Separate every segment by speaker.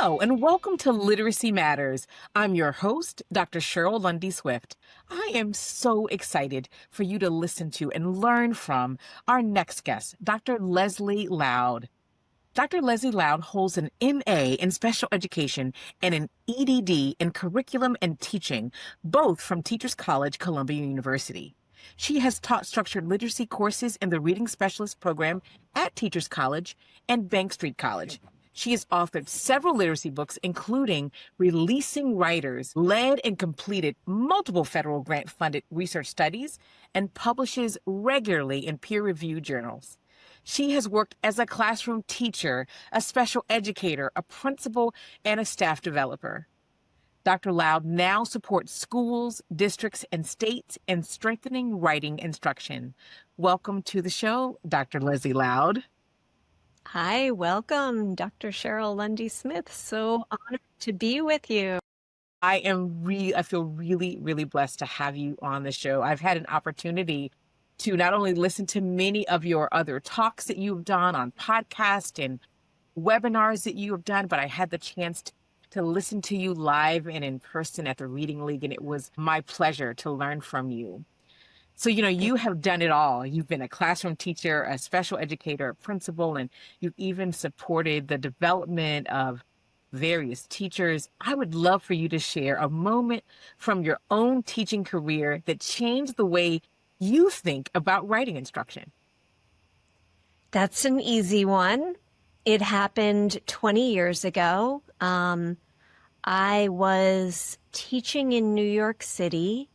Speaker 1: Hello, and welcome to Literacy Matters. I'm your host, Dr. Cheryl Lundy Swift. I am so excited for you to listen to and learn from our next guest, Dr. Leslie Laud. Dr. Leslie Laud holds an MA in Special Education and an EDD in Curriculum and Teaching, both from Teachers College, Columbia University. She has taught structured literacy courses in the Reading Specialist program at Teachers College and Bank Street College. She has authored several literacy books, including Releasing Writers, led and completed multiple federal grant-funded research studies, and publishes regularly in peer-reviewed journals. She has worked as a classroom teacher, a special educator, a principal, and a staff developer. Dr. Laud now supports schools, districts, and states in strengthening writing instruction. Welcome to the show, Dr. Leslie Laud.
Speaker 2: Hi, welcome, Dr. Cheryl Lundy Swift. So honored to be with you.
Speaker 1: I feel really, really blessed to have you on the show. I've had an opportunity to not only listen to many of your other talks that you've done on podcasts and webinars that you have done, but I had the chance to listen to you live and in person at the Reading League, and it was my pleasure to learn from you. So, you have done it all. You've been a classroom teacher, a special educator, a principal, and you've even supported the development of various teachers. I would love for you to share a moment from your own teaching career that changed the way you think about writing instruction.
Speaker 2: That's an easy one. It happened 20 years ago. I was teaching in New York City,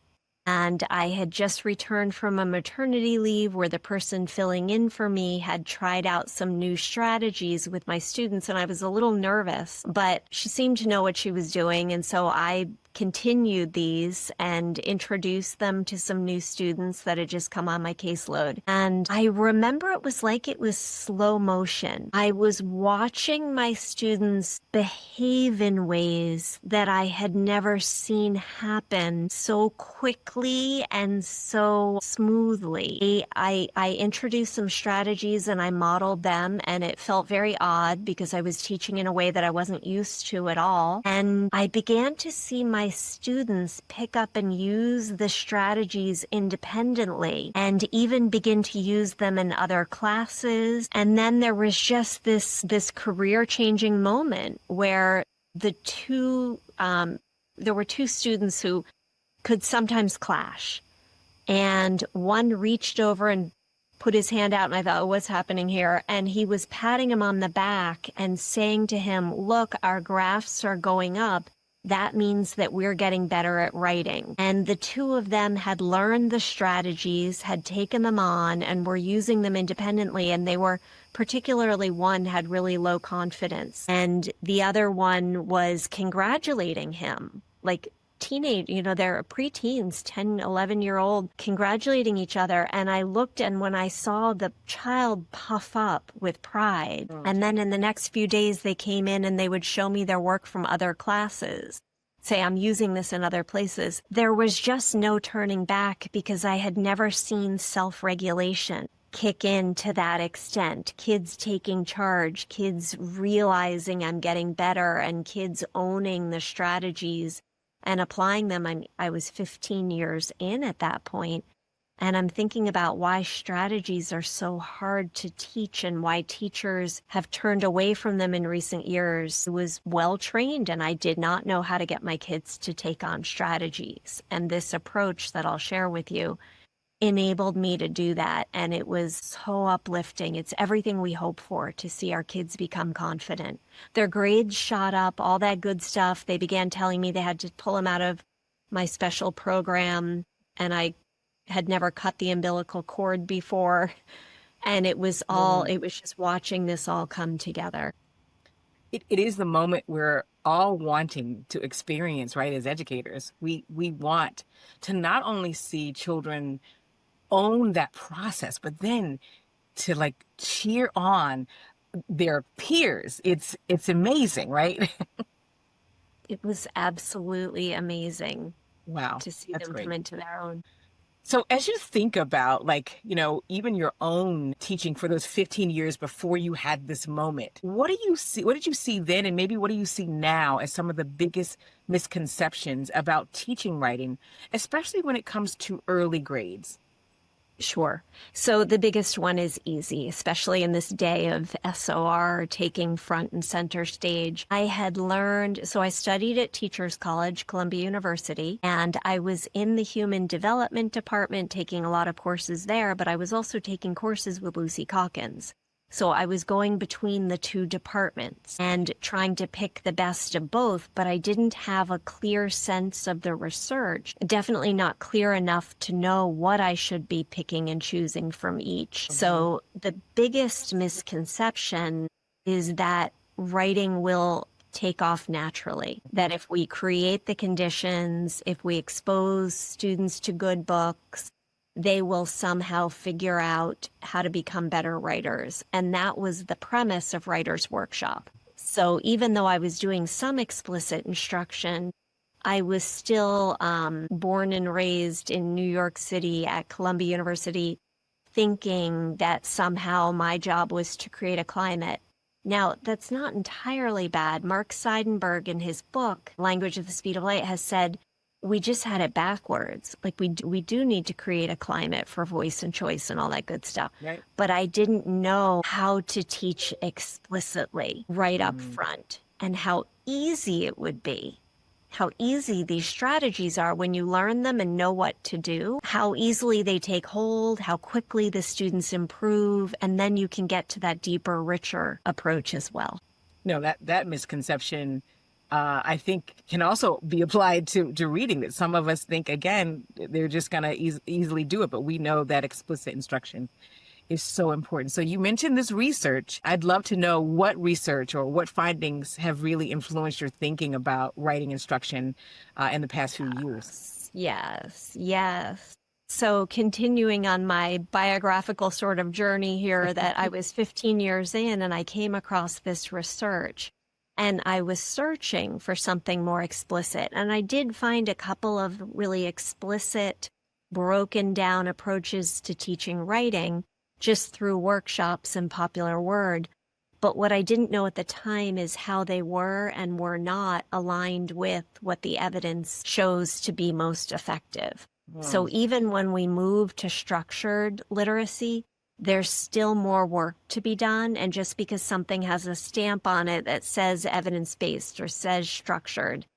Speaker 2: and I had just returned from a maternity leave where the person filling in for me had tried out some new strategies with my students, and I was a little nervous, but she seemed to know what she was doing, and so I continued these and introduced them to some new students that had just come on my caseload. And I remember it was like it was slow motion. I was watching my students behave in ways that I had never seen happen so quickly and so smoothly. I introduced some strategies and I modeled them, and it felt very odd because I was teaching in a way that I wasn't used to at all. And I began to see my students pick up and use the strategies independently and even begin to use them in other classes. And then there was just this career-changing moment where there were two students who could sometimes clash. And one reached over and put his hand out, and I thought, oh, what's happening here? And he was patting him on the back and saying to him, look, our graphs are going up. That means that we're getting better at writing. And the two of them had learned the strategies, had taken them on, and were using them independently. And they were, particularly one had really low confidence. And the other one was congratulating him, like teenage, they're preteens, 10, 11-year-old, congratulating each other. And I looked, and when I saw the child puff up with pride, and then in the next few days, they came in and they would show me their work from other classes, say, I'm using this in other places. There was just no turning back because I had never seen self-regulation kick in to that extent. Kids taking charge, kids realizing I'm getting better, and kids owning the strategies and applying them. I was 15 years in at that point, and I'm thinking about why strategies are so hard to teach and why teachers have turned away from them in recent years. I was well trained, and I did not know how to get my kids to take on strategies. And this approach that I'll share with you enabled me to do that. And it was so uplifting. It's everything we hope for, to see our kids become confident. Their grades shot up, all that good stuff. They began telling me they had to pull them out of my special program, and I had never cut the umbilical cord before. And it was just watching this all come together.
Speaker 1: It is the moment we're all wanting to experience, right? As educators, we want to not only see children own that process, but then to cheer on their peers. It's amazing, right?
Speaker 2: It was absolutely amazing.
Speaker 1: Wow.
Speaker 2: To see
Speaker 1: That's
Speaker 2: them
Speaker 1: great.
Speaker 2: come into their own.
Speaker 1: So as you think about even your own teaching for those 15 years before you had this moment, what do you see? What did you see then? And maybe what do you see now as some of the biggest misconceptions about teaching writing, especially when it comes to early grades?
Speaker 2: Sure. So the biggest one is easy, especially in this day of SOR taking front and center stage. I had learned, so I studied at Teachers College, Columbia University, and I was in the human development department taking a lot of courses there, but I was also taking courses with Lucy Calkins. So I was going between the two departments and trying to pick the best of both, but I didn't have a clear sense of the research, definitely not clear enough to know what I should be picking and choosing from each. So the biggest misconception is that writing will take off naturally, that if we create the conditions, if we expose students to good books, they will somehow figure out how to become better writers. And that was the premise of Writer's Workshop. So even though I was doing some explicit instruction, I was still born and raised in New York City at Columbia University, thinking that somehow my job was to create a climate. Now, that's not entirely bad. Mark Seidenberg, in his book, Language at the Speed of Light, has said, we just had it backwards. Like we do need to create a climate for voice and choice and all that good stuff.
Speaker 1: Right.
Speaker 2: But I didn't know how to teach explicitly right up front and how easy it would be. How easy these strategies are when you learn them and know what to do, how easily they take hold, how quickly the students improve, and then you can get to that deeper, richer approach as well.
Speaker 1: No, that misconception, I think, can also be applied to reading, that some of us think, again, they're just going to easily do it. But we know that explicit instruction is so important. So you mentioned this research. I'd love to know what research or what findings have really influenced your thinking about writing instruction in the past few years.
Speaker 2: Yes. So continuing on my biographical sort of journey here, that I was 15 years in and I came across this research. And I was searching for something more explicit. And I did find a couple of really explicit, broken down approaches to teaching writing just through workshops and popular word. But what I didn't know at the time is how they were and were not aligned with what the evidence shows to be most effective. So even when we move to structured literacy, there's still more work to be done. And just because something has a stamp on it that says evidence-based or says structured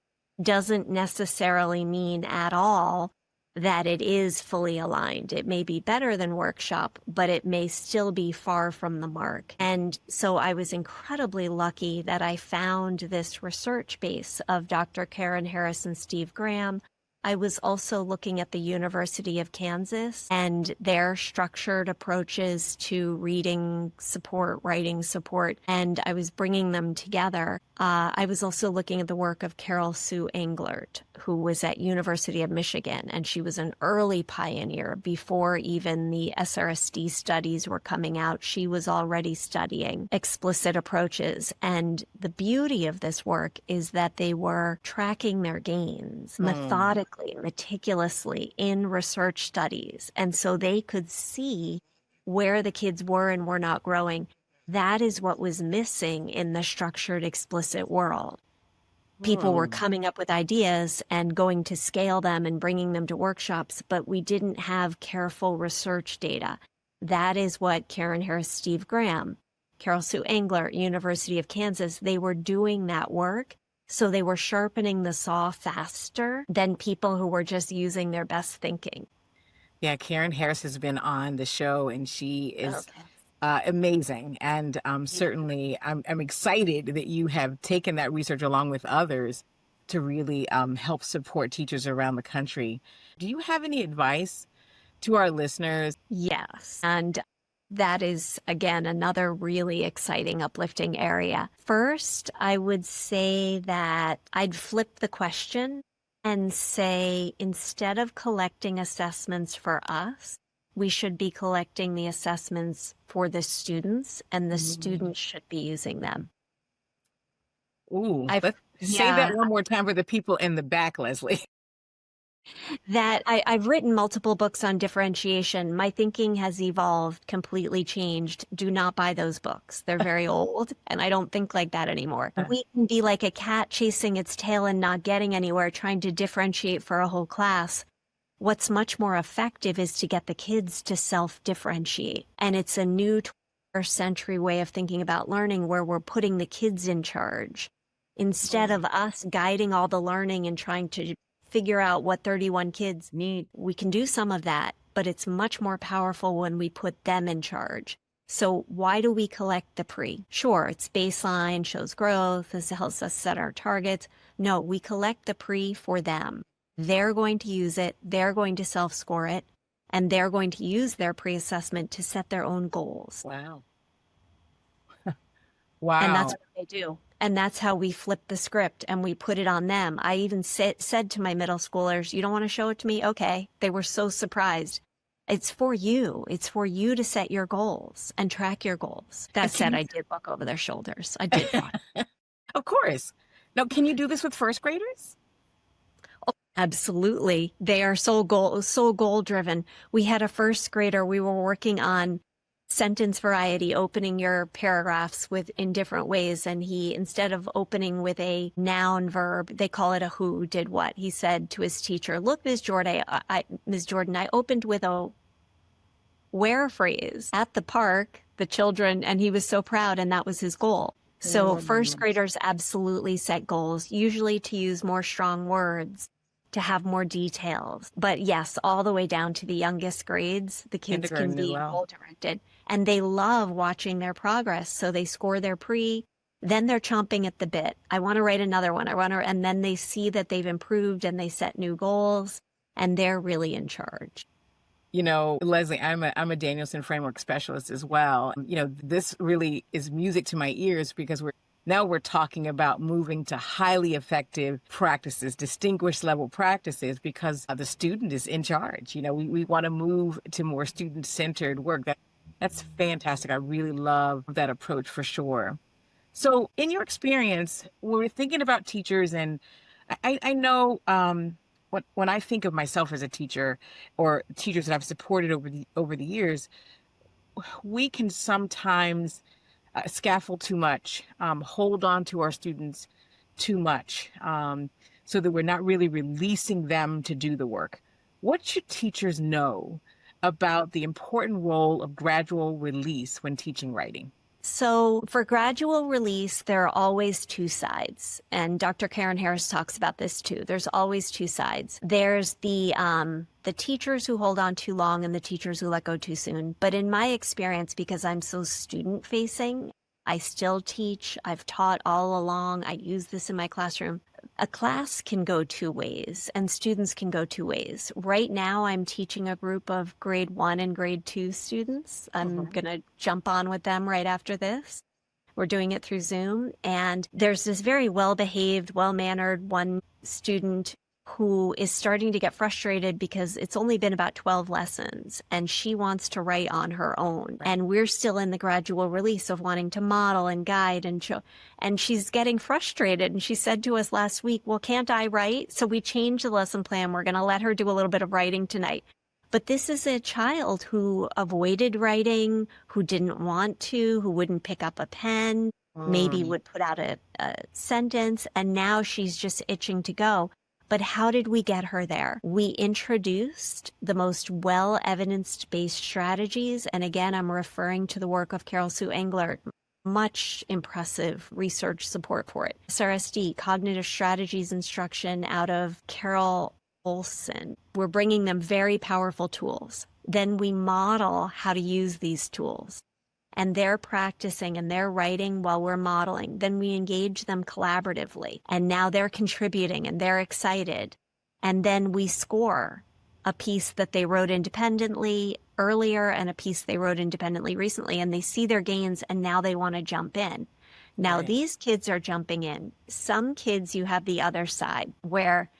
Speaker 2: doesn't necessarily mean at all that it is fully aligned. It may be better than workshop, but it may still be far from the mark. And so I was incredibly lucky that I found this research base of Dr. Karen Harris and Steve Graham. I was also looking at the University of Kansas and their structured approaches to reading support, writing support, and I was bringing them together. I was also looking at the work of Carol Sue Englert, who was at University of Michigan, and she was an early pioneer before even the SRSD studies were coming out. She was already studying explicit approaches, and the beauty of this work is that they were tracking their gains methodically, meticulously in research studies, and so they could see where the kids were and were not growing. That is what was missing in the structured explicit world. People were coming up with ideas and going to scale them and bringing them to workshops, but we didn't have careful research data. That is what Karen Harris, Steve Graham, Carol Sue Englert, University of Kansas, they were doing that work. So they were sharpening the saw faster than people who were just using their best thinking.
Speaker 1: Yeah, Karen Harris has been on the show, and she is amazing. And certainly I'm excited that you have taken that research along with others to really help support teachers around the country. Do you have any advice to our listeners?
Speaker 2: Yes. And that is, again, another really exciting, uplifting area. First, I would say that I'd flip the question and say, instead of collecting assessments for us, we should be collecting the assessments for the students, and the students should be using them.
Speaker 1: Ooh, let's say that one more time for the people in the back, Leslie.
Speaker 2: that I've written multiple books on differentiation. My thinking has evolved, completely changed. Do not buy those books. They're very old, and I don't think like that anymore. We can be like a cat chasing its tail and not getting anywhere, trying to differentiate for a whole class. What's much more effective is to get the kids to self-differentiate. And it's a new 21st century way of thinking about learning where we're putting the kids in charge. Instead of us guiding all the learning and trying to figure out what 31 kids need, we can do some of that, but it's much more powerful when we put them in charge. So why do we collect the pre? Sure, it's baseline, shows growth, this helps us set our targets. No, we collect the pre for them. They're going to use it, they're going to self-score it, and they're going to use their pre-assessment to set their own goals.
Speaker 1: Wow. Wow.
Speaker 2: And that's what they do. And that's how we flip the script and we put it on them. I even said to my middle schoolers, you don't want to show it to me? Okay. They were so surprised. It's for you. It's for you to set your goals and track your goals. That said, I did look over their shoulders. I did.
Speaker 1: Of course. Now, can you do this with first graders?
Speaker 2: Oh, absolutely. They are so goal driven. We had a first grader. We were working on sentence variety, opening your paragraphs in different ways. And he, instead of opening with a noun verb, they call it a who did what. He said to his teacher, look, Ms. Jordan, I opened with a where phrase at the park, the children, and he was so proud. And that was his goal. So first graders absolutely set goals, usually to use more strong words, to have more details. But yes, all the way down to the youngest grades, the kids can be goal directed. And they love watching their progress. So they score their pre, then they're chomping at the bit. I want to write another one. And then they see that they've improved and they set new goals and they're really in charge.
Speaker 1: You know, Leslie, I'm a Danielson framework specialist as well. You know, this really is music to my ears because we're talking about moving to highly effective practices, distinguished level practices, because the student is in charge. You know, we want to move to more student-centered work. That's fantastic. I really love that approach for sure. So in your experience, when we're thinking about teachers, and I know when I think of myself as a teacher or teachers that I've supported over the years, we can sometimes scaffold too much, hold on to our students too much, so that we're not really releasing them to do the work. What should teachers know about the important role of gradual release when teaching writing?
Speaker 2: So for gradual release, there are always two sides. And Dr. Karen Harris talks about this too. There's always two sides. There's the teachers who hold on too long and the teachers who let go too soon. But in my experience, because I'm so student facing, I still teach. I've taught all along. I use this in my classroom. A class can go two ways and students can go two ways. Right now, I'm teaching a group of grade 1 and grade 2 students. I'm going to jump on with them right after this. We're doing it through Zoom. And there's this very well-behaved, well-mannered one student who is starting to get frustrated because it's only been about 12 lessons and she wants to write on her own. And we're still in the gradual release of wanting to model and guide and show. And she's getting frustrated. And she said to us last week, well, can't I write? So we changed the lesson plan. We're going to let her do a little bit of writing tonight. But this is a child who avoided writing, who didn't want to, who wouldn't pick up a pen, maybe would put out a sentence. And now she's just itching to go. But how did we get her there? We introduced the most well evidence-based strategies. And again, I'm referring to the work of Carol Sue Englert. Much impressive research support for it. SRSD, Cognitive Strategies Instruction out of Carol Olson. We're bringing them very powerful tools. Then we model how to use these tools. And they're practicing and they're writing while we're modeling. Then we engage them collaboratively. And now they're contributing and they're excited. And then we score a piece that they wrote independently earlier and a piece they wrote independently recently. And they see their gains and now they want to jump in. Now, these kids are jumping in. Some kids, you have the other side where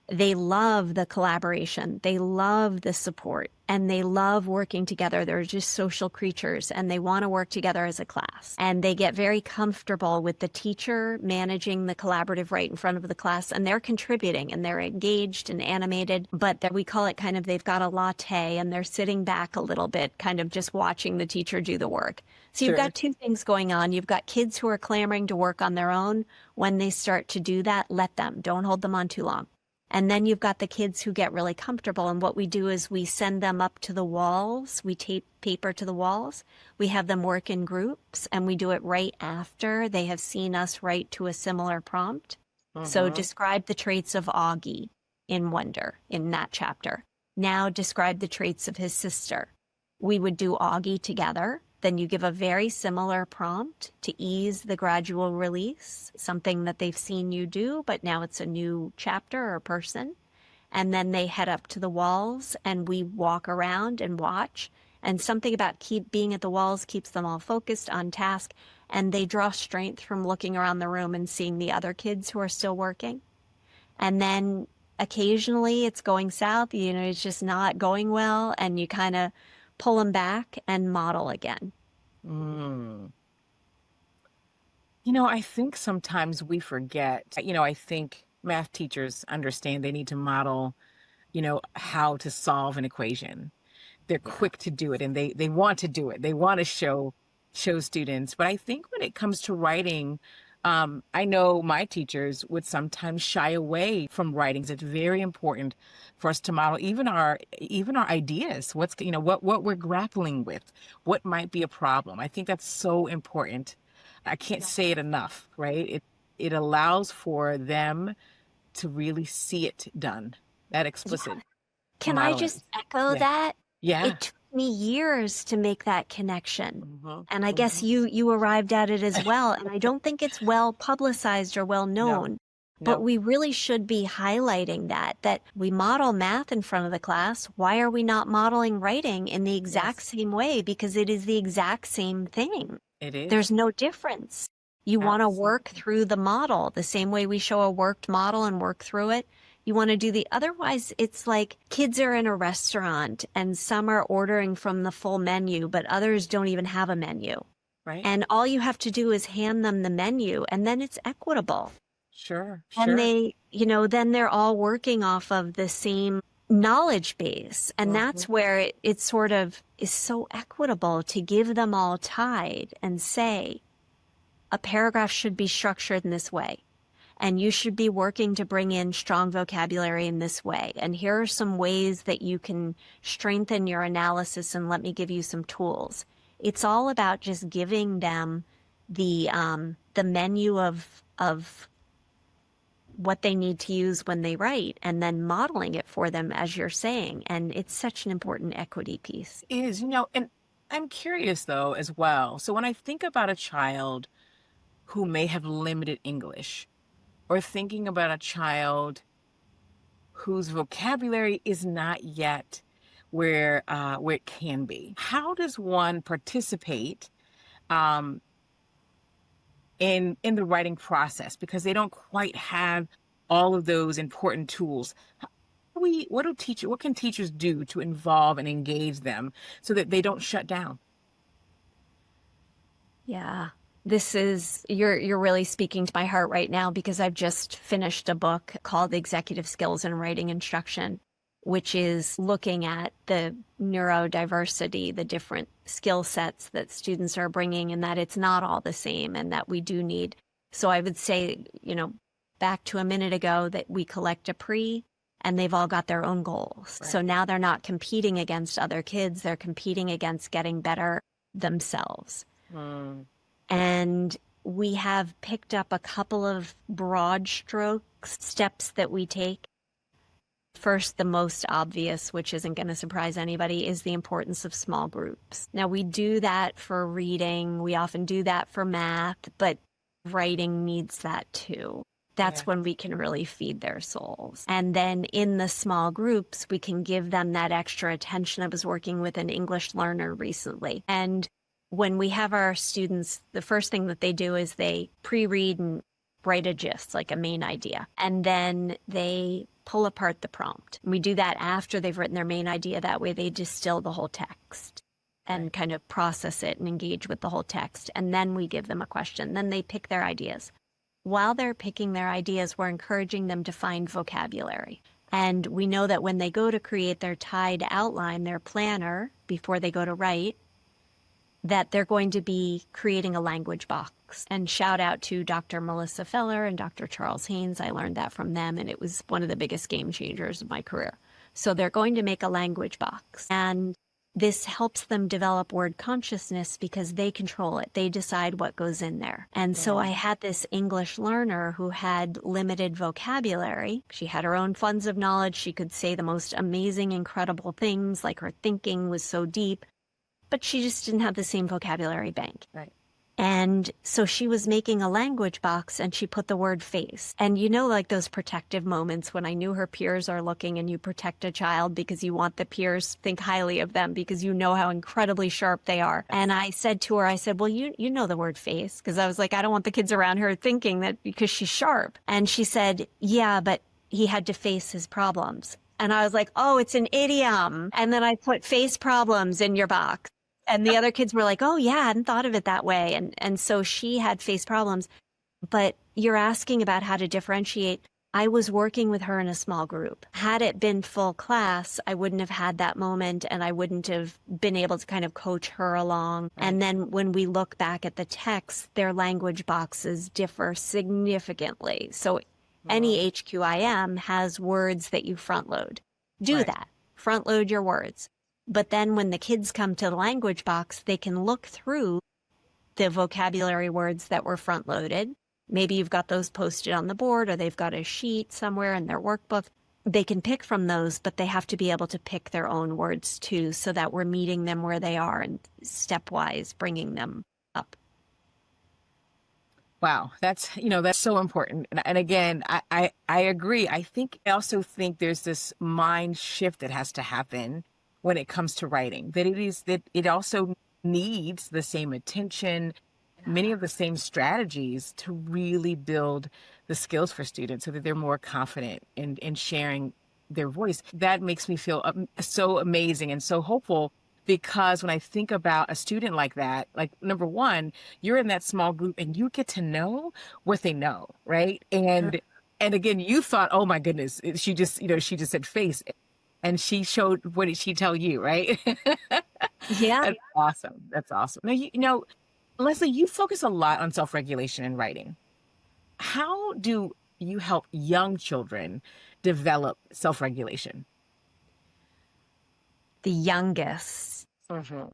Speaker 2: They love the collaboration. They love the support, and they love working together. They're just social creatures, and they want to work together as a class. And they get very comfortable with the teacher managing the collaborative right in front of the class, and they're contributing, and they're engaged and animated. But we call it kind of, they've got a latte, and they're sitting back a little bit, kind of just watching the teacher do the work. So you've got two things going on. You've got kids who are clamoring to work on their own. When they start to do that, let them. Don't hold them on too long. And then you've got the kids who get really comfortable. And what we do is we send them up to the walls. We tape paper to the walls. We have them work in groups, and we do it right after they have seen us write to a similar prompt. So describe the traits of Augie in Wonder in that chapter. Now describe the traits of his sister. We would do Augie together. Then you give a very similar prompt to ease the gradual release, something that they've seen you do, but now it's a new chapter or person. And then they head up to the walls, and we walk around and watch. And something about being at the walls keeps them all focused on task. And they draw strength from looking around the room and seeing the other kids who are still working. And then occasionally it's going south, it's just not going well. And you kind of pull them back and model again.
Speaker 1: I think sometimes we forget, I think math teachers understand they need to model, how to solve an equation. They're quick to do it, and they want to do it. They want to show students. But I think when it comes to writing, I know my teachers would sometimes shy away from writings. It's very important for us to model even our ideas. What we're grappling with, what might be a problem. I think that's so important. I can't say it enough, right? It allows for them to really see it done. That explicit.
Speaker 2: Yeah. Can I just echo that?
Speaker 1: Yeah.
Speaker 2: It took me years to make that connection. And I guess you arrived at it as well. And I don't think it's well publicized or well known. No. But we really should be highlighting that we model math in front of the class. Why are we not modeling writing in the exact same way? Because it is the exact same thing.
Speaker 1: It is.
Speaker 2: There's no difference. You want to work through the model the same way we show a worked model and work through it. You want to do otherwise it's like kids are in a restaurant and some are ordering from the full menu, but others don't even have a menu.
Speaker 1: Right.
Speaker 2: And all you have to do is hand them the menu, and then it's equitable.
Speaker 1: Sure.
Speaker 2: And they, then they're all working off of the same knowledge base. And that's where it sort of is so equitable to give them all TIDE and say, a paragraph should be structured in this way. And you should be working to bring in strong vocabulary in this way. And here are some ways that you can strengthen your analysis, and let me give you some tools. It's all about just giving them the menu of what they need to use when they write, and then modeling it for them as you're saying. And it's such an important equity piece.
Speaker 1: It is, and I'm curious though as well. So when I think about a child who may have limited English, or thinking about a child whose vocabulary is not yet where it can be, how does one participate in the writing process, because they don't quite have all of those important tools? What can teachers do to involve and engage them so that they don't shut down?
Speaker 2: Yeah. You're really speaking to my heart right now, because I've just finished a book called Executive Skills in Writing Instruction, which is looking at the neurodiversity, the different skill sets that students are bringing, and that it's not all the same, and that we do need. So I would say, back to a minute ago, that we collect a pre, and they've all got their own goals. Right. So now they're not competing against other kids, they're competing against getting better themselves. And we have picked up a couple of broad strokes steps that we take. First, the most obvious, which isn't going to surprise anybody, is the importance of small groups. Now, we do that for reading. We often do that for math, but writing needs that too. That's when we can really feed their souls. And then in the small groups, we can give them that extra attention. I was working with an English learner recently, and when we have our students, the first thing that they do is they pre-read and write a gist, like a main idea. And then they pull apart the prompt. We do that after they've written their main idea. That way they distill the whole text and kind of process it and engage with the whole text. And then we give them a question. Then they pick their ideas. While they're picking their ideas, we're encouraging them to find vocabulary. And we know that when they go to create their TIDE outline, their planner, before they go to write, that they're going to be creating a language box. And shout out to Dr. Melissa Feller and Dr. Charles Haynes. I learned that from them, and it was one of the biggest game changers of my career. So they're going to make a language box. And this helps them develop word consciousness because they control it. They decide what goes in there. And so I had this English learner who had limited vocabulary. She had her own funds of knowledge. She could say the most amazing, incredible things, like her thinking was so deep, but she just didn't have the same vocabulary bank.
Speaker 1: Right.
Speaker 2: And so she was making a language box and she put the word face. And you know, like those protective moments when I knew her peers are looking and you protect a child because you want the peers to think highly of them because you know how incredibly sharp they are. And I said to her, I said, well, you know the word face, because I was like, I don't want the kids around her thinking that because she's sharp. And she said, yeah, but he had to face his problems. And I was like, oh, it's an idiom. And then I put face problems in your box. And the other kids were like, oh, yeah, I hadn't thought of it that way. And so she had face problems. But you're asking about how to differentiate. I was working with her in a small group. Had it been full class, I wouldn't have had that moment and I wouldn't have been able to kind of coach her along. Right. And then when we look back at the text, their language boxes differ significantly. So any HQIM has words that you front load. Do that. Front load your words. But then when the kids come to the language box, they can look through the vocabulary words that were front loaded. Maybe you've got those posted on the board or they've got a sheet somewhere in their workbook. They can pick from those, but they have to be able to pick their own words too, so that we're meeting them where they are and stepwise bringing them up.
Speaker 1: Wow, that's so important. And again, I agree. I also think there's this mind shift that has to happen when it comes to writing, that it also needs the same attention, many of the same strategies to really build the skills for students so that they're more confident in sharing their voice. That makes me feel so amazing and so hopeful, because when I think about a student like that, like, number one, you're in that small group and you get to know what they know, right? And again, you thought, oh my goodness, she just said face. And she showed, what did she tell you, right?
Speaker 2: Yeah.
Speaker 1: That's awesome. That's awesome. Now, Leslie, you focus a lot on self-regulation in writing. How do you help young children develop self-regulation?
Speaker 2: The youngest.
Speaker 1: Mm-hmm.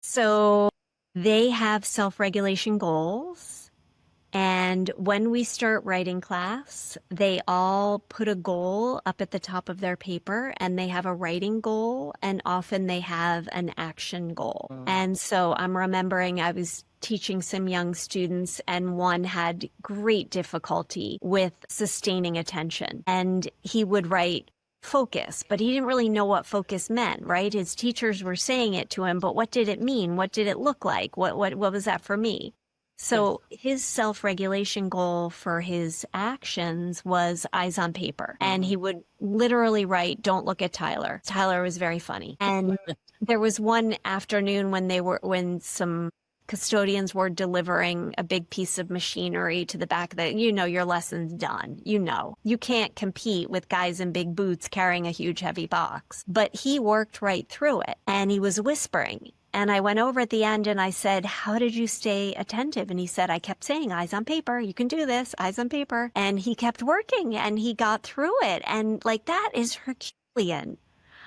Speaker 2: So they have self-regulation goals. And when we start writing class, they all put a goal up at the top of their paper, and they have a writing goal, and often they have an action goal. And so I'm remembering I was teaching some young students, and one had great difficulty with sustaining attention. And he would write focus, but he didn't really know what focus meant, right? His teachers were saying it to him, but what did it mean? What did it look like? What was that for me? So his self-regulation goal for his actions was eyes on paper. And he would literally write, don't look at Tyler. Tyler was very funny. And there was one afternoon when some custodians were delivering a big piece of machinery to the back that, your lesson's done. You can't compete with guys in big boots carrying a huge heavy box. But he worked right through it, and he was whispering. And I went over at the end and I said, how did you stay attentive? And he said, I kept saying, eyes on paper. You can do this, eyes on paper. And he kept working and he got through it. And that is Herculean.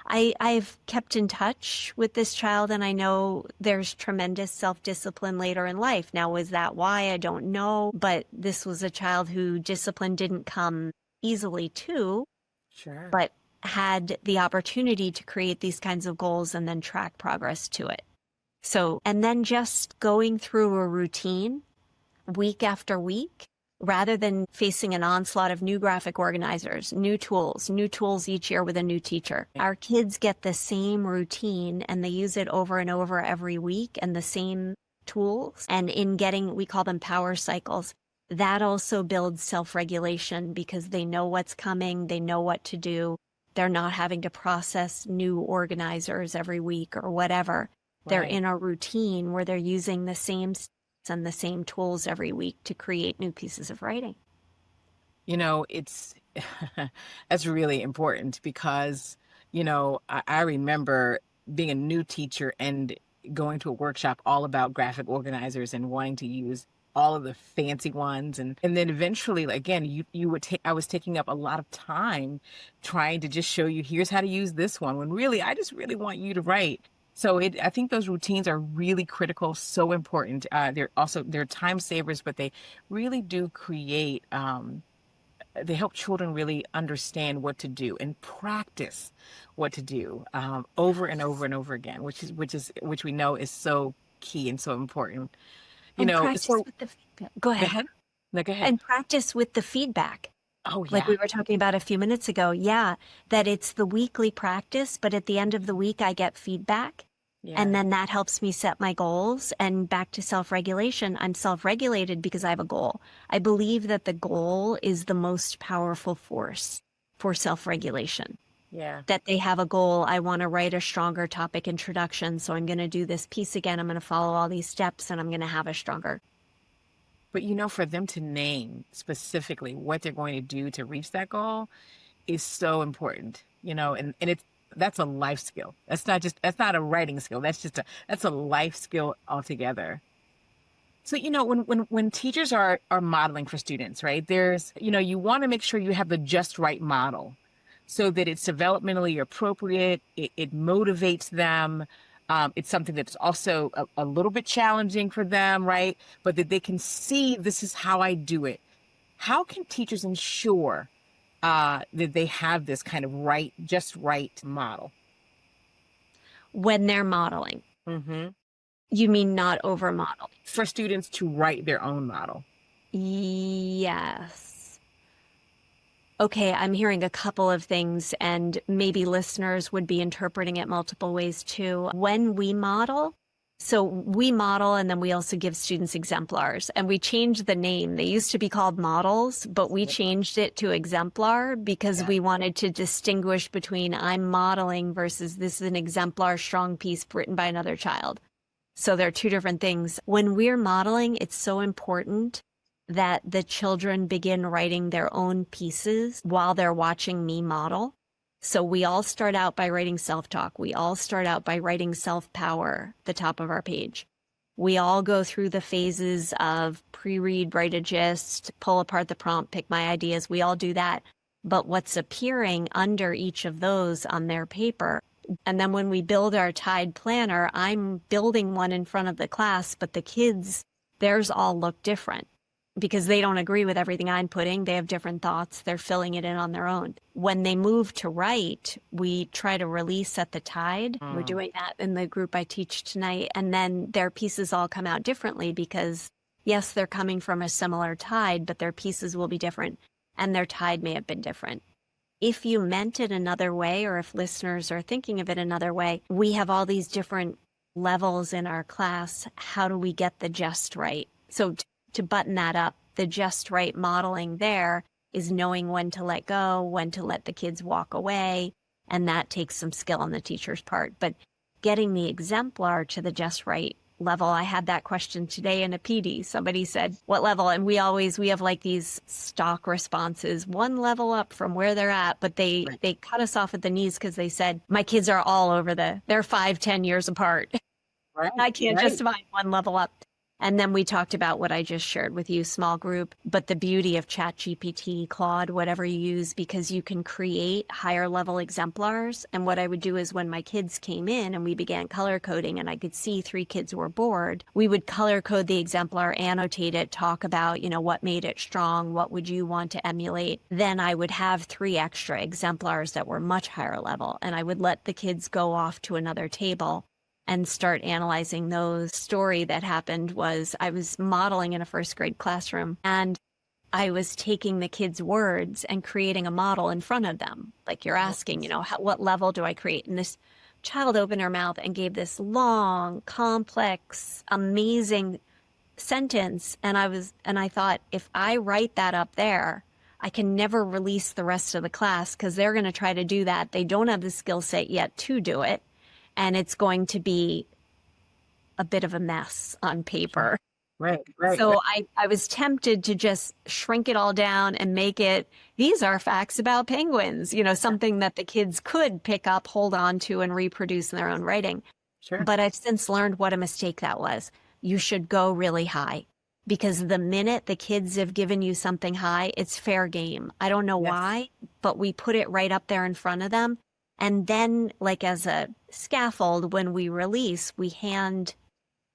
Speaker 2: I've kept in touch with this child, and I know there's tremendous self-discipline later in life. Now, was that why? I don't know. But this was a child who discipline didn't come easily to. Sure. But had the opportunity to create these kinds of goals and then track progress to it. So, and then just going through a routine week after week, rather than facing an onslaught of new graphic organizers, new tools each year with a new teacher. Our kids get the same routine and they use it over and over every week, and the same tools. And we call them power cycles. that also builds self-regulation because they know what's coming, they know what to do. They're not having to process new organizers every week or whatever. They're
Speaker 1: Right.
Speaker 2: in a routine where they're using the same and the same tools every week to create new pieces of writing.
Speaker 1: It's that's really important because, I remember being a new teacher and going to a workshop all about graphic organizers and wanting to use all of the fancy ones. And then eventually, again, I was taking up a lot of time trying to just show you, here's how to use this one, when really, I just really want you to write. So I think those routines are really critical, so important. They're time savers, but they really do create, they help children really understand what to do and practice what to do, over and over and over again, which we know is so key and so important.
Speaker 2: And practice
Speaker 1: So
Speaker 2: with the feedback. Go
Speaker 1: go
Speaker 2: ahead.
Speaker 1: ahead. No, go ahead.
Speaker 2: And practice with the feedback.
Speaker 1: Oh
Speaker 2: Like
Speaker 1: yeah,
Speaker 2: we were talking about a few minutes ago. Yeah, that it's the weekly practice, but at the end of the week, I get feedback.
Speaker 1: yeah,
Speaker 2: And then that helps me set my goals. And back to self-regulation, I'm self-regulated because I have a goal. I believe that the goal is the most powerful force for self-regulation.
Speaker 1: yeah.
Speaker 2: That they have a goal. I want to write a stronger topic introduction. So I'm going to do this piece again. I'm going to follow all these steps and I'm going to have a stronger.
Speaker 1: But for them to name specifically what they're going to do to reach that goal is so important. And that's a life skill. That's not a writing skill. That's a life skill altogether. So, when teachers are modeling for students, right, there's, you want to make sure you have the just right model so that it's developmentally appropriate. It motivates them. It's something that's also a little bit challenging for them, right? But that they can see, this is how I do it. How can teachers ensure that they have this kind of just right model?
Speaker 2: When they're modeling,
Speaker 1: Hmm.
Speaker 2: you mean not over modeling?
Speaker 1: For students to write their own model.
Speaker 2: Yes. Okay, I'm hearing a couple of things, and maybe listeners would be interpreting it multiple ways too. When we model, so we model and then we also give students exemplars, and we changed the name. They used to be called models, but we changed it to exemplar because we wanted to distinguish between I'm modeling versus this is an exemplar strong piece written by another child. So they're two different things. When we're modeling, it's so important that the children begin writing their own pieces while they're watching me model. So we all start out by writing self-talk. We all start out by writing self-power, the top of our page. We all go through the phases of pre-read, write a gist, pull apart the prompt, pick my ideas. We all do that. But what's appearing under each of those on their paper, and then when we build our TIDE planner, I'm building one in front of the class, but the kids, theirs all look different because they don't agree with everything I'm putting. They have different thoughts. They're filling it in on their own. When they move to write, we try to release at the TIDE. We're doing that in the group I teach tonight. And then their pieces all come out differently because, yes, they're coming from a similar TIDE, but their pieces will be different and their TIDE may have been different. If you meant it another way, or if listeners are thinking of it another way, we have all these different levels in our class. How do we get the just right? So to button that up, the just right modeling there is knowing when to let go, when to let the kids walk away. And that takes some skill on the teacher's part. But getting the exemplar to the just right level, I had that question today in a PD. Somebody said, what level? And we have like these stock responses, one level up from where they're at, but they cut us off at the knees because they said, my kids are all over they're 5-10 years apart.
Speaker 1: Right.
Speaker 2: I can't just find one level up. And then we talked about what I just shared with you, small group, but the beauty of ChatGPT, Claude, whatever you use, because you can create higher level exemplars. And what I would do is when my kids came in and we began color coding and I could see 3 kids were bored, we would color code the exemplar, annotate it, talk about, what made it strong, what would you want to emulate. Then I would have 3 extra exemplars that were much higher level. And I would let the kids go off to another table and start analyzing those. Story that happened was I was modeling in a first grade classroom and I was taking the kids' words and creating a model in front of them. Like you're asking, what level do I create? And this child opened her mouth and gave this long, complex, amazing sentence. And I thought, if I write that up there, I can never release the rest of the class because they're going to try to do that. They don't have the skill set yet to do it. And it's going to be a bit of a mess on paper.
Speaker 1: Right.
Speaker 2: So I was tempted to just shrink it all down and make it, these are facts about penguins, something that the kids could pick up, hold on to, and reproduce in their own writing.
Speaker 1: Sure.
Speaker 2: But I've since learned what a mistake that was. You should go really high, because the minute the kids have given you something high, it's fair game. I don't know why, but we put it right up there in front of them. And then, like as a scaffold, when we release, we hand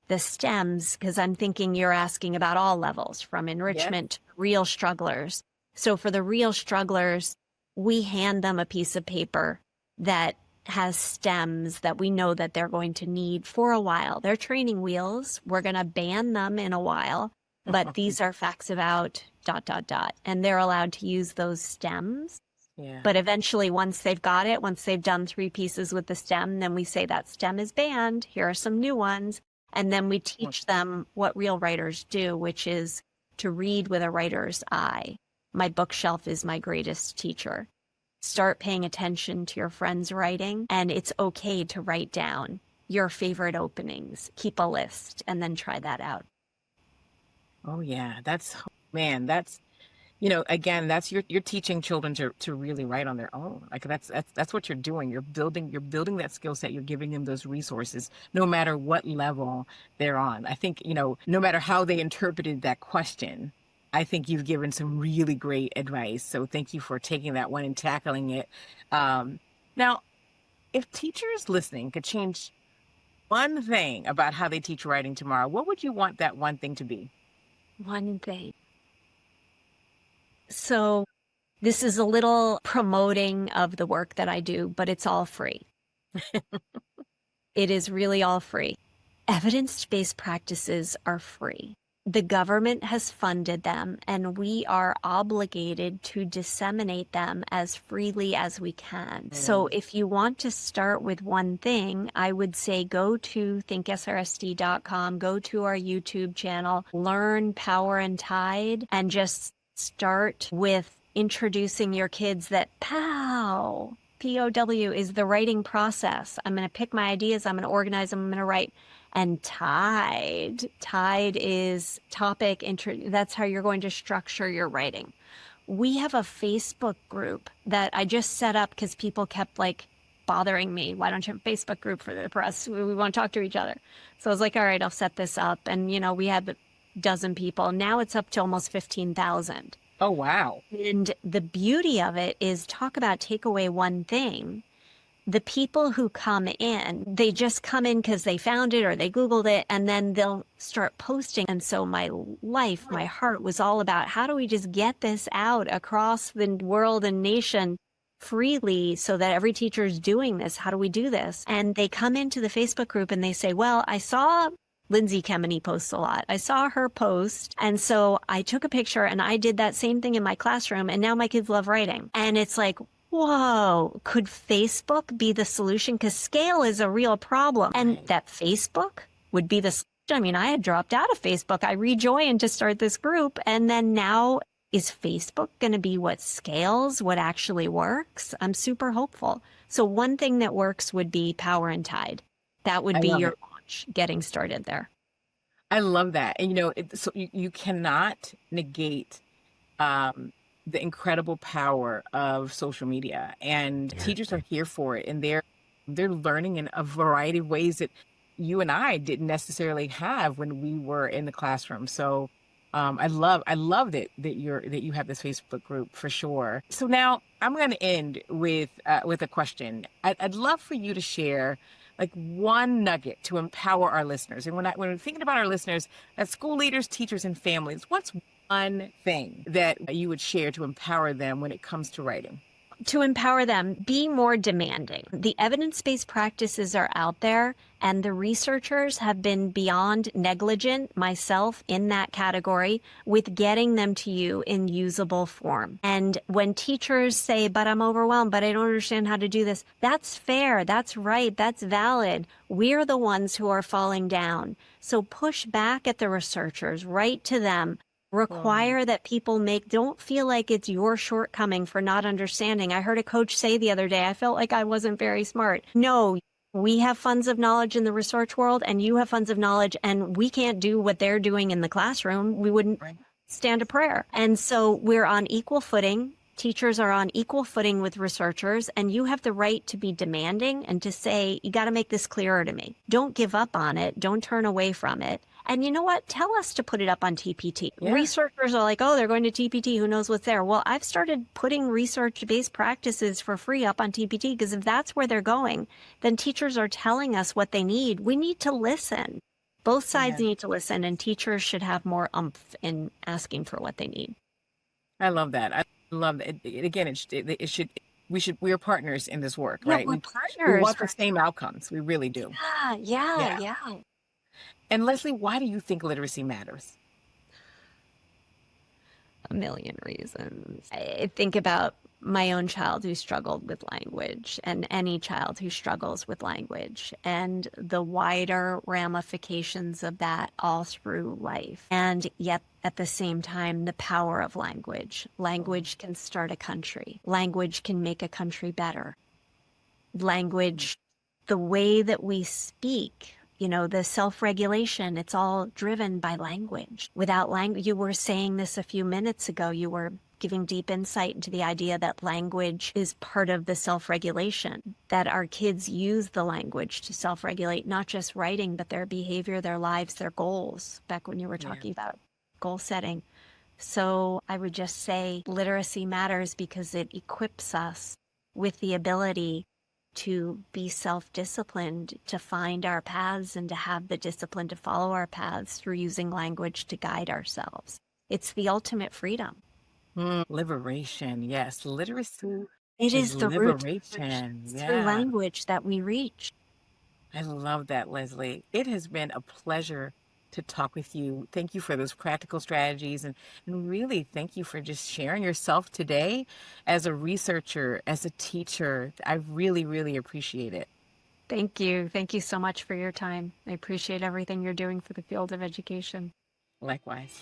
Speaker 2: the stems, because I'm thinking you're asking about all levels, from enrichment to real strugglers. So for the real strugglers, we hand them a piece of paper that has stems that we know that they're going to need for a while. They're training wheels. We're going to ban them in a while, but these are facts about ... And they're allowed to use those stems.
Speaker 1: Yeah.
Speaker 2: But eventually, once they've got it, once they've done 3 pieces with the stem, then we say that stem is banned. Here are some new ones. And then we teach them what real writers do, which is to read with a writer's eye. My bookshelf is my greatest teacher. Start paying attention to your friend's writing, and it's okay to write down your favorite openings. Keep a list, and then try that out.
Speaker 1: Oh yeah, that's again, that's you're teaching children to really write on their own. Like that's what you're doing. You're building that skill set. You're giving them those resources, no matter what level they're on. I think, no matter how they interpreted that question, I think you've given some really great advice. So thank you for taking that one and tackling it. Now, if teachers listening could change one thing about how they teach writing tomorrow, what would you want that one thing to be?
Speaker 2: One thing. So this is a little promoting of the work that I do, but it's all free. It is really all free. Evidence-based practices are free. The government has funded them, and we are obligated to disseminate them as freely as we can. So if you want to start with one thing, I would say go to thinksrsd.com, go to our YouTube channel, learn Power and Tide, and just start with introducing your kids that POW, P-O-W, is the writing process. I'm going to pick my ideas, I'm going to organize them, I'm going to write. And TIDE is topic, that's how you're going to structure your writing. We have a Facebook group that I just set up because people kept bothering me. Why don't you have a Facebook group for us? We want to talk to each other. So I was like, all right, I'll set this up. And, we had a dozen people. Now it's up to almost 15,000.
Speaker 1: Oh, wow.
Speaker 2: And the beauty of it is, talk about take away one thing. The people who come in, they just come in because they found it or they Googled it, and then they'll start posting. And so my heart was all about, how do we just get this out across the world and nation freely so that every teacher is doing this? How do we do this? And they come into the Facebook group and they say, well, I saw Lindsay Kemeny posts a lot. I saw her post. And so I took a picture and I did that same thing in my classroom. And now my kids love writing. And it's like, whoa, could Facebook be the solution? Because scale is a real problem. And that Facebook would be the solution. I mean, I had dropped out of Facebook. I rejoined to start this group. And then now, is Facebook going to be what scales, what actually works? I'm super hopeful. So one thing that works would be Power and Tide. That would be your launch, getting started there.
Speaker 1: I love that. And, so you cannot negate the incredible power of social media, and teachers are here for it, and they're learning in a variety of ways that you and I didn't necessarily have when we were in the classroom. So I love that you have this Facebook group for sure. So now I'm going to end with a question. I'd love for you to share one nugget to empower our listeners. And when we're thinking about our listeners, that's school leaders, teachers, and families, what's one thing that you would share to empower them when it comes to writing?
Speaker 2: to empower them, be more demanding. The evidence-based practices are out there, and the researchers have been beyond negligent, myself in that category, with getting them to you in usable form. And when teachers say, but I'm overwhelmed, but I don't understand how to do this, that's fair, that's right, that's valid. We're the ones who are falling down. So push back at the researchers, write to them, require that people don't feel like it's your shortcoming for not understanding. I heard a coach say the other day, I felt like I wasn't very smart. No, we have funds of knowledge in the research world and you have funds of knowledge, and we can't do what they're doing in the classroom. We wouldn't stand a prayer. And so we're on equal footing. Teachers are on equal footing with researchers, and you have the right to be demanding and to say, you got to make this clearer to me. Don't give up on it. Don't turn away from it. And you know what? Tell us to put it up on TPT. Yeah. Researchers are like, oh, they're going to TPT. Who knows what's there? Well, I've started putting research-based practices for free up on TPT, because if that's where they're going, then teachers are telling us what they need. We need to listen. Both sides need to listen, and teachers should have more oomph in asking for what they need.
Speaker 1: I love that. I love that. We are partners in this work, right?
Speaker 2: We're partners.
Speaker 1: We want the same outcomes. We really do.
Speaker 2: Yeah.
Speaker 1: And Leslie, why do you think literacy matters?
Speaker 2: A million reasons. I think about my own child who struggled with language, and any child who struggles with language, and the wider ramifications of that all through life. And yet at the same time, the power of language. Language can start a country. Language can make a country better. Language, the way that we speak, the self-regulation, it's all driven by language. Without language, you were saying this a few minutes ago, you were giving deep insight into the idea that language is part of the self-regulation, that our kids use the language to self-regulate, not just writing, but their behavior, their lives, their goals, back when you were talking about goal setting. So I would just say literacy matters because it equips us with the ability to be self-disciplined, to find our paths, and to have the discipline to follow our paths through using language to guide ourselves. It's the ultimate freedom.
Speaker 1: Liberation, yes. Literacy
Speaker 2: it is the
Speaker 1: liberation.
Speaker 2: It's through language that we reach.
Speaker 1: I love that, Leslie. It has been a pleasure to talk with you. Thank you for those practical strategies, and really thank you for just sharing yourself today as a researcher, as a teacher. I really, really appreciate it.
Speaker 2: Thank you. Thank you so much for your time. I appreciate everything you're doing for the field of education.
Speaker 1: Likewise.